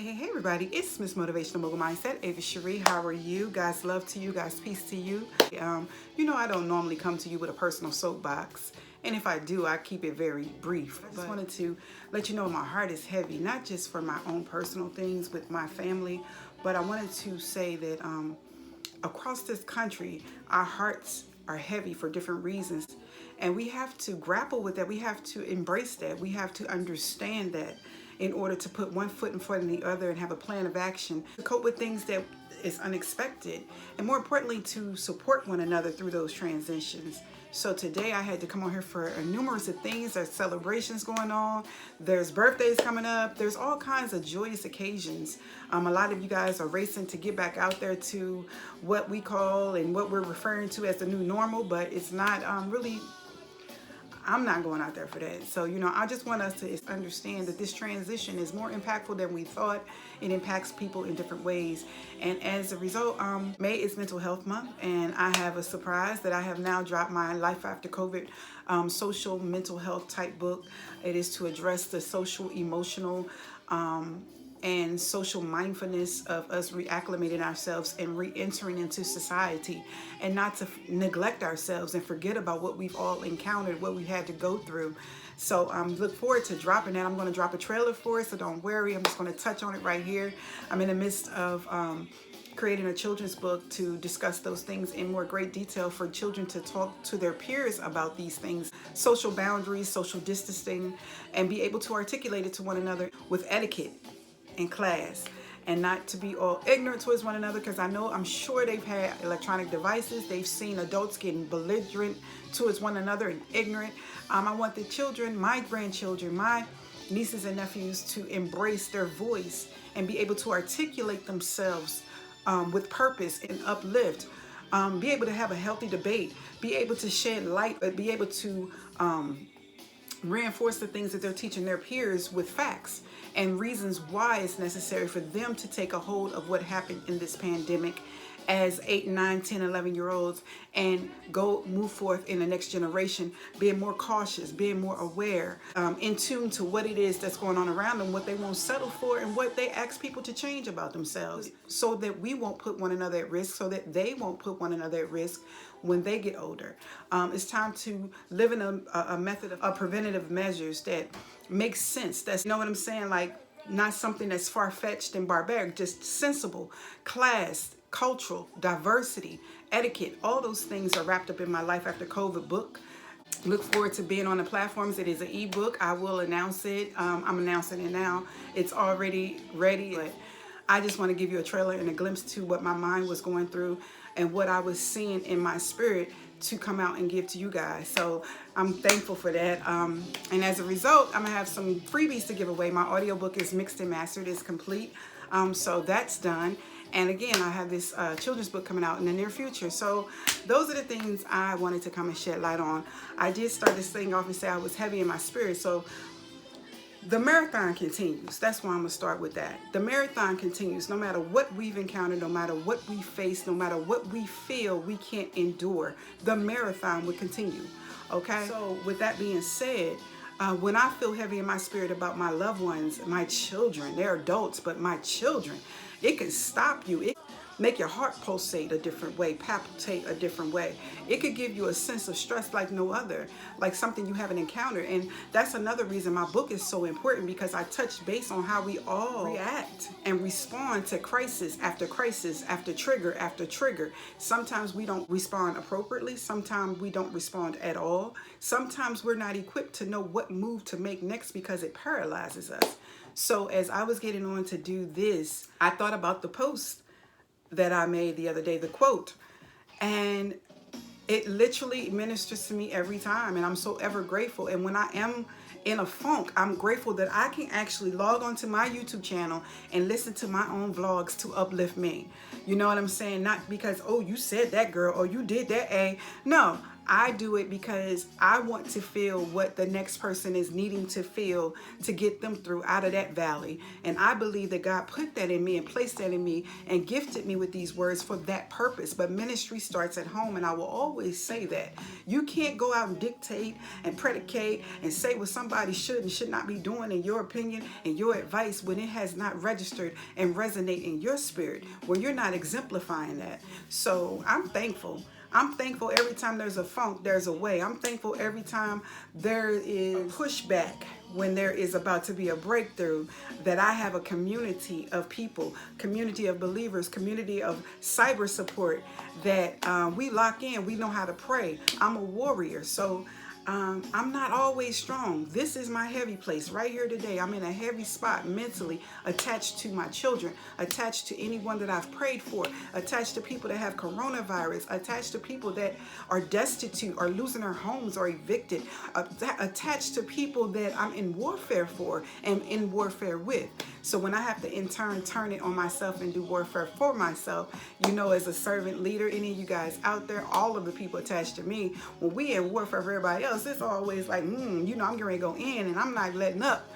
Hey everybody, it's Miss Motivational Mogul Mindset, Ava Cherie. How are you? Guys, love to you, guys, peace to you. You know I don't normally come to you with a personal soapbox, and if I do, I keep it very brief. I just wanted to let you know my heart is heavy, not just for my own personal things with my family, but I wanted to say that across this country, our hearts are heavy for different reasons, and we have to grapple with that. We have to embrace that. We have to understand that in order to put one foot in front of the other and have a plan of action to cope with things that is unexpected, and more importantly to support one another through those transitions. So today I had to come on here for numerous of things. There's celebrations going on, there's birthdays coming up, there's all kinds of joyous occasions. A lot of you guys are racing to get back out there to what we call and what we're referring to as the new normal, but it's not really. I'm not going out there for that. So, I just want us to understand that this transition is more impactful than we thought. It impacts people in different ways. And as a result, May is Mental Health Month, and I have a surprise that I have now dropped my Life After COVID social mental health type book. It is to address the social, emotional, and social mindfulness of us reacclimating ourselves and re-entering into society, and not to neglect ourselves and forget about what we've all encountered, what we had to go through. So look forward to dropping that. I'm going to drop a trailer for it, so don't worry. I'm just going to touch on it right here. I'm in the midst of creating a children's book to discuss those things in more great detail for children to talk to their peers about these things, social boundaries, social distancing, and be able to articulate it to one another with etiquette in class, and not to be all ignorant towards one another, because I'm sure they've had electronic devices. They've seen adults getting belligerent towards one another and ignorant. I want the children, my grandchildren, my nieces and nephews, to embrace their voice and be able to articulate themselves with purpose and uplift. Be able to have a healthy debate, be able to shed light, be able to reinforce the things that they're teaching their peers with facts and reasons why it's necessary for them to take a hold of what happened in this pandemic as 8, 9, 10, 11-year-olds, and go move forth in the next generation, being more cautious, being more aware, in tune to what it is that's going on around them, what they won't settle for, and what they ask people to change about themselves, so that we won't put one another at risk, so that they won't put one another at risk when they get older. It's time to live in a method of preventative measures that makes sense. That's, what I'm saying, like not something that's far-fetched and barbaric, just sensible, class, cultural, diversity, etiquette. All those things are wrapped up in my Life After COVID book. Look forward to being on the platforms. It is an ebook. I will announce it. I'm announcing it now. It's already ready, but I just want to give you a trailer and a glimpse to what my mind was going through and what I was seeing in my spirit to come out and give to you guys. So I'm thankful for that. And as a result, I'm gonna have some freebies to give away. My audiobook is mixed and mastered, it's complete. So that's done. And again, I have this children's book coming out in the near future. So those are the things I wanted to come and shed light on. I did start this thing off and say I was heavy in my spirit. So the marathon continues. That's why I'm going to start with that. The marathon continues. No matter what we've encountered, no matter what we face, no matter what we feel we can't endure, the marathon will continue. Okay? So with that being said, when I feel heavy in my spirit about my loved ones, my children, they're adults, but my children, it can stop you. It make your heart pulsate a different way, palpitate a different way. It could give you a sense of stress like no other, like something you haven't encountered. And that's another reason my book is so important, because I touch base on how we all react and respond to crisis after trigger after trigger. Sometimes we don't respond appropriately. Sometimes we don't respond at all. Sometimes we're not equipped to know what move to make next because it paralyzes us. So as I was getting on to do this, I thought about the post that I made the other day, the quote, and it literally ministers to me every time, and I'm so ever grateful. And when I am in a funk, I'm grateful that I can actually log onto my YouTube channel and listen to my own vlogs to uplift me. You know what I'm saying? Not because, oh, you said that, girl, or you did that, no, I do it because I want to feel what the next person is needing to feel to get them through out of that valley. And I believe that God put that in me and placed that in me and gifted me with these words for that purpose. But ministry starts at home, and I will always say that. You can't go out and dictate and predicate and say what somebody should and should not be doing in your opinion and your advice when it has not registered and resonate in your spirit, when you're not exemplifying that. So I'm thankful. I'm thankful every time there's a funk, there's a way. I'm thankful every time there is pushback, when there is about to be a breakthrough, that I have a community of people, community of believers, community of cyber support, that we lock in, we know how to pray. I'm a warrior, so I'm not always strong. This is my heavy place right here today. I'm in a heavy spot mentally, attached to my children, attached to anyone that I've prayed for, attached to people that have coronavirus, attached to people that are destitute or losing their homes or evicted, attached to people that I'm in warfare for and in warfare with. So when I have to in turn turn it on myself and do warfare for myself, as a servant leader, any of you guys out there, all of the people attached to me, when we in warfare for everybody else, it's always like, I'm getting ready to go in and I'm not letting up.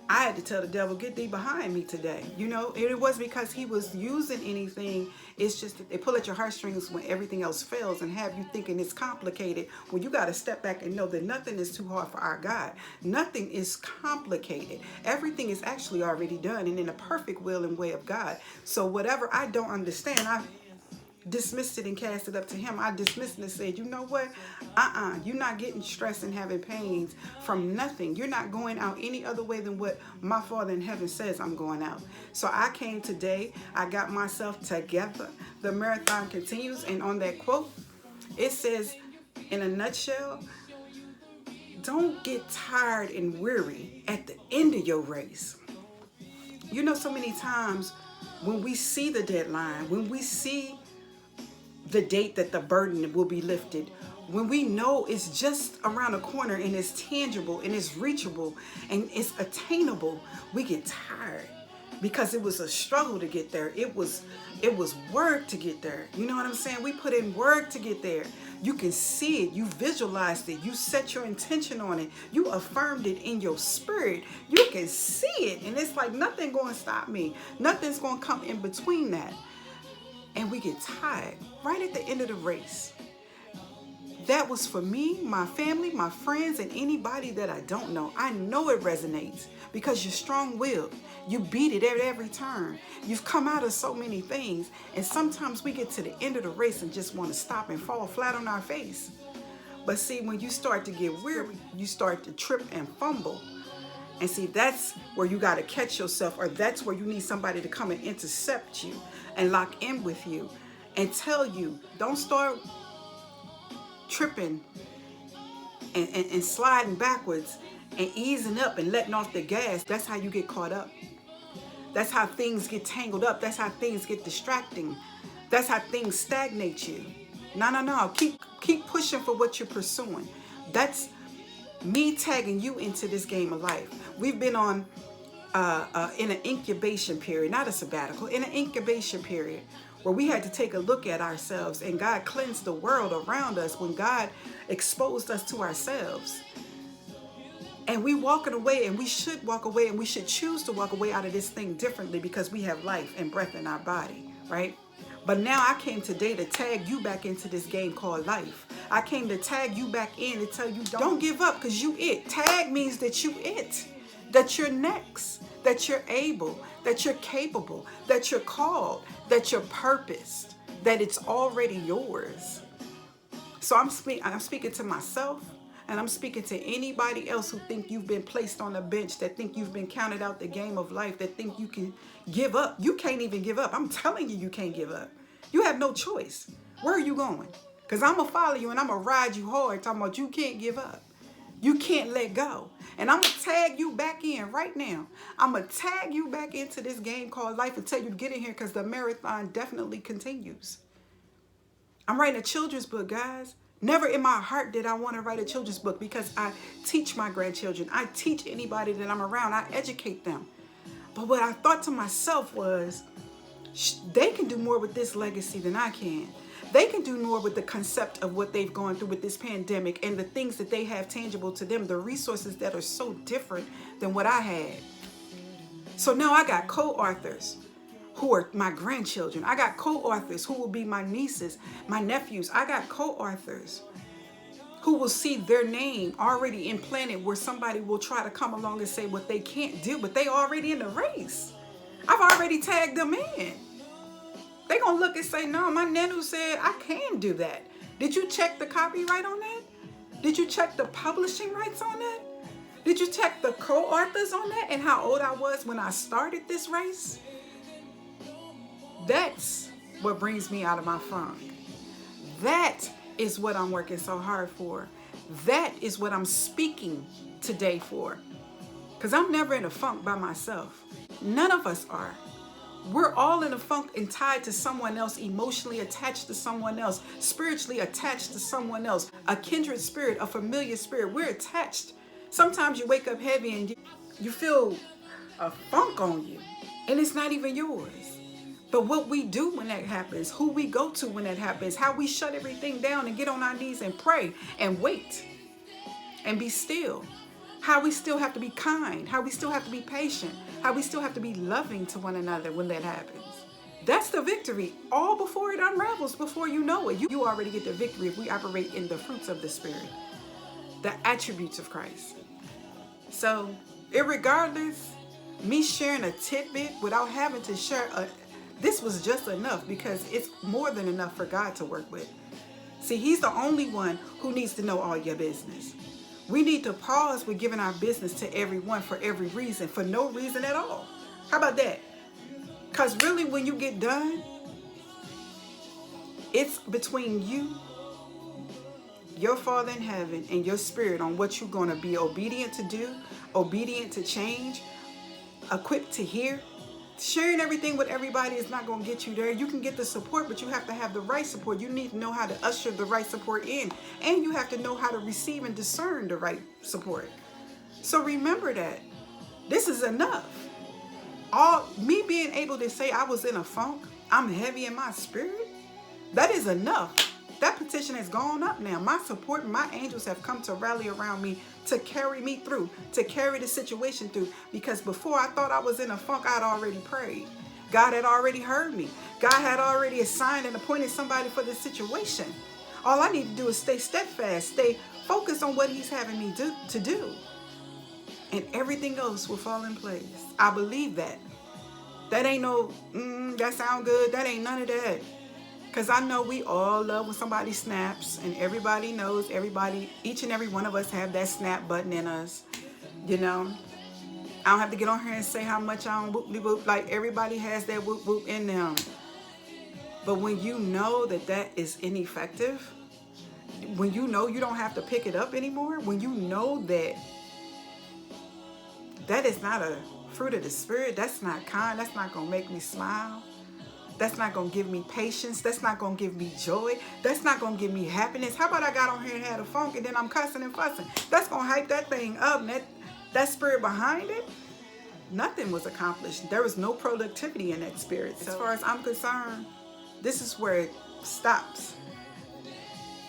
I had to tell the devil, get thee behind me today. It was because he was using anything. It's just that they pull at your heartstrings when everything else fails and have you thinking it's complicated, when you got to step back and know that nothing is too hard for our God. Nothing is complicated. Everything is actually already done and in the perfect will and way of God. So whatever I don't understand, I dismissed it and cast it up to him. I dismissed it and said, you know what? You're not getting stressed and having pains from nothing. You're not going out any other way than what my Father in heaven says I'm going out. So I came today. I got myself together. The marathon continues. And on that quote, it says, in a nutshell, don't get tired and weary at the end of your race. So many times when we see the deadline, when we see the date that the burden will be lifted, when we know it's just around the corner and it's tangible and it's reachable and it's attainable, we get tired because it was a struggle to get there. It was work to get there. You know what I'm saying? We put in work to get there. You can see it. You visualized it. You set your intention on it. You affirmed it in your spirit. You can see it. And it's like nothing going to stop me. Nothing's going to come in between that. And we get tired right at the end of the race. That was for me, my family, my friends, and anybody that I don't know. I know it resonates because you're strong-willed. You beat it at every turn. You've come out of so many things. And sometimes we get to the end of the race and just want to stop and fall flat on our face. But see, when you start to get weary, you start to trip and fumble. And see, that's where you got to catch yourself, or that's where you need somebody to come and intercept you and lock in with you and tell you, don't start tripping and sliding backwards and easing up and letting off the gas. That's how you get caught up. That's how things get tangled up. That's how things get distracting. That's how things stagnate you. No. Keep pushing for what you're pursuing. That's me tagging you into this game of life. We've been on in an incubation period, not a sabbatical, in an incubation period where we had to take a look at ourselves, and God cleansed the world around us when God exposed us to ourselves. And we walking away, and we should walk away, and we should choose to walk away out of this thing differently because we have life and breath in our body, right? But now I came today to tag you back into this game called life. I came to tag you back in to tell you don't give up, because you it. Tag means that you it, that you're next, that you're able, that you're capable, that you're called, that you're purposed, that it's already yours. So I'm speaking to myself, and I'm speaking to anybody else who think you've been placed on a bench, that think you've been counted out the game of life, that think you can give up. You can't even give up. I'm telling you, you can't give up. You have no choice. Where are you going? Because I'm going to follow you and I'm going to ride you hard talking about you can't give up. You can't let go. And I'm going to tag you back in right now. I'm going to tag you back into this game called life and tell you to get in here because the marathon definitely continues. I'm writing a children's book, guys. Never in my heart did I want to write a children's book because I teach my grandchildren. I teach anybody that I'm around. I educate them. But what I thought to myself was, they can do more with this legacy than I can. They can do more with the concept of what they've gone through with this pandemic and the things that they have tangible to them, the resources that are so different than what I had. So now I got co-authors who are my grandchildren. I got co-authors who will be my nieces, my nephews. I got co-authors who will see their name already implanted where somebody will try to come along and say what they can't do, but they already in the race. I've already tagged them in. They're going to look and say, no, my nanu said I can do that. Did you check the copyright on that? Did you check the publishing rights on that? Did you check the co-authors on that and how old I was when I started this race? That's what brings me out of my funk. That is what I'm working so hard for. That is what I'm speaking today for. Because I'm never in a funk by myself. None of us are. We're all in a funk and tied to someone else, emotionally attached to someone else, spiritually attached to someone else, a kindred spirit, a familiar spirit. We're attached. Sometimes you wake up heavy and you feel a funk on you, and it's not even yours. But what we do when that happens, who we go to when that happens, how we shut everything down and get on our knees and pray and wait and be still, how we still have to be kind, how we still have to be patient, how we still have to be loving to one another when that happens. That's the victory, all before it unravels, before you know it. You already get the victory if we operate in the fruits of the Spirit, the attributes of Christ. So, irregardless, me sharing a tidbit without having to share this was just enough, because it's more than enough for God to work with. See, He's the only one who needs to know all your business. We need to pause with giving our business to everyone for every reason, for no reason at all. How about that? Because really, when you get done, it's between you, your Father in heaven, and your spirit on what you're going to be obedient to do, obedient to change, equipped to hear. Sharing everything with everybody is not going to get you there. You can get the support, but you have to have the right support. You need to know how to usher the right support in, and you have to know how to receive and discern the right support. So remember that this is enough. Me being able to say I was in a funk, I'm heavy in my spirit, that is enough. That petition has gone up now. My support and my angels have come to rally around me to carry me through, to carry the situation through. Because before I thought I was in a funk, I'd already prayed. God had already heard me. God had already assigned and appointed somebody for this situation. All I need to do is stay steadfast, stay focused on what He's having me to do. And everything else will fall in place. I believe that. That ain't no, that sound good. That ain't none of that. Because I know we all love when somebody snaps, and everybody knows, each and every one of us have that snap button in us. You know, I don't have to get on here and say how much I don't whoop-de-whoop. Like, everybody has that whoop-whoop in them. But when you know that that is ineffective, when you know you don't have to pick it up anymore, when you know that that is not a fruit of the Spirit, that's not kind, that's not going to make me smile. That's not going to give me patience. That's not going to give me joy. That's not going to give me happiness. How about I got on here and had a funk and then I'm cussing and fussing? That's going to hype that thing up. And that spirit behind it, nothing was accomplished. There was no productivity in that spirit. So, as far as I'm concerned, this is where it stops.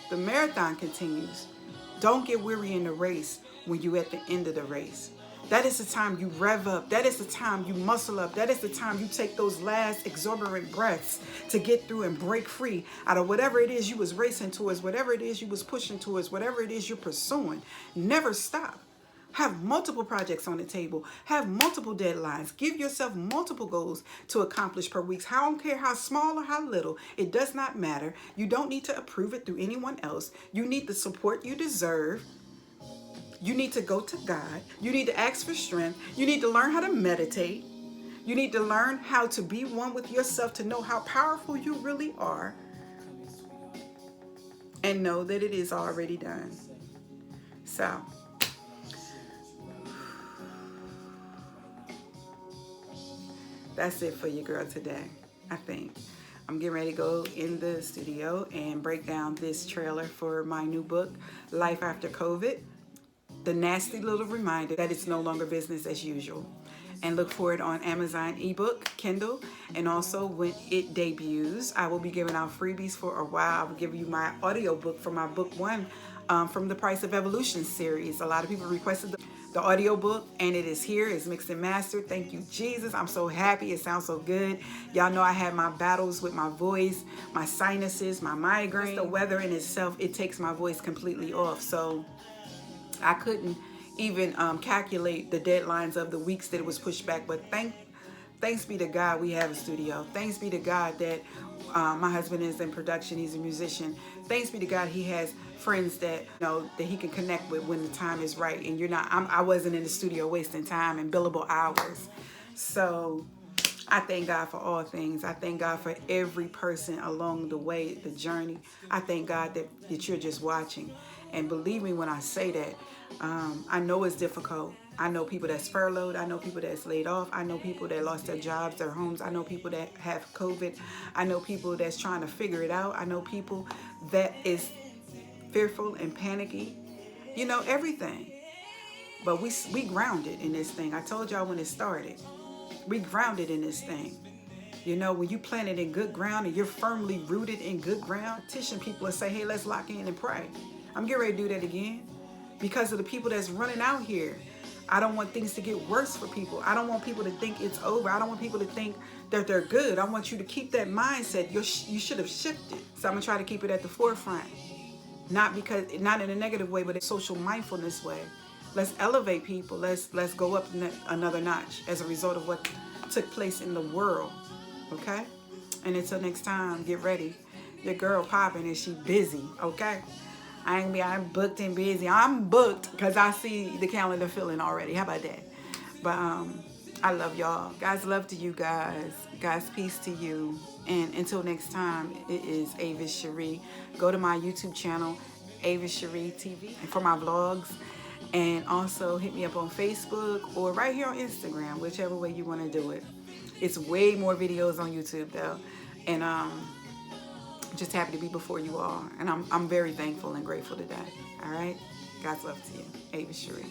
The marathon continues. Don't get weary in the race when you're at the end of the race. That is the time you rev up. That is the time you muscle up. That is the time you take those last exorbitant breaths to get through and break free out of whatever it is you was racing towards, whatever it is you was pushing towards, whatever it is you're pursuing. Never stop. Have multiple projects on the table. Have multiple deadlines. Give yourself multiple goals to accomplish per week. I don't care how small or how little. It does not matter. You don't need to approve it through anyone else. You need the support you deserve. You need to go to God. You need to ask for strength. You need to learn how to meditate. You need to learn how to be one with yourself, to know how powerful you really are, and know that it is already done. So, that's it for you, girl, today, I think. I'm getting ready to go in the studio and break down this trailer for my new book, Life After COVID. The nasty little reminder that it's no longer business as usual. and look for it on Amazon ebook, Kindle, and also when it debuts, I will be giving out freebies for a while. I will give you my audiobook for my book one from the Price of Evolution series. A lot of people requested the audiobook, and it is here. It's mixed and mastered. Thank you, Jesus. I'm so happy. It sounds so good. Y'all know I had my battles with my voice, my sinuses, my migraine. Just the weather in itself, it takes my voice completely off. So I couldn't even calculate the deadlines of the weeks that it was pushed back. But thanks be to God we have a studio. Thanks be to God that my husband is in production. He's a musician. Thanks be to God he has friends that that he can connect with when the time is right. And I wasn't in the studio wasting time and billable hours. So I thank God for all things. I thank God for every person along the way, the journey. I thank God that you're just watching. And believe me when I say that, I know it's difficult. I know people that's furloughed. I know people that's laid off. I know people that lost their jobs, their homes. I know people that have COVID. I know people that's trying to figure it out. I know people that is fearful and panicky. Everything. But we grounded in this thing. I told y'all when it started. We grounded in this thing. When you planted in good ground and you're firmly rooted in good ground, petition people and say, hey, let's lock in and pray. I'm getting ready to do that again because of the people that's running out here. I don't want things to get worse for people. I don't want people to think it's over. I don't want people to think that they're good. I want you to keep that mindset. You should have shifted. So I'm going to try to keep it at the forefront. Not in a negative way, but in a social mindfulness way. Let's elevate people. Let's go up another notch as a result of what took place in the world. Okay? And until next time, get ready. Your girl popping and she busy. Okay? I'm booked and busy. I'm booked because I see the calendar filling already. How about that? But I love y'all. God's love to you guys. God's peace to you. And until next time, it is Avis Cherie. Go to my YouTube channel, Avis Cherie TV, for my vlogs. And also hit me up on Facebook or right here on Instagram, whichever way you want to do it. It's way more videos on YouTube though. And just happy to be before you all. And I'm very thankful and grateful today. All right? God's love to you. Avis Cherie.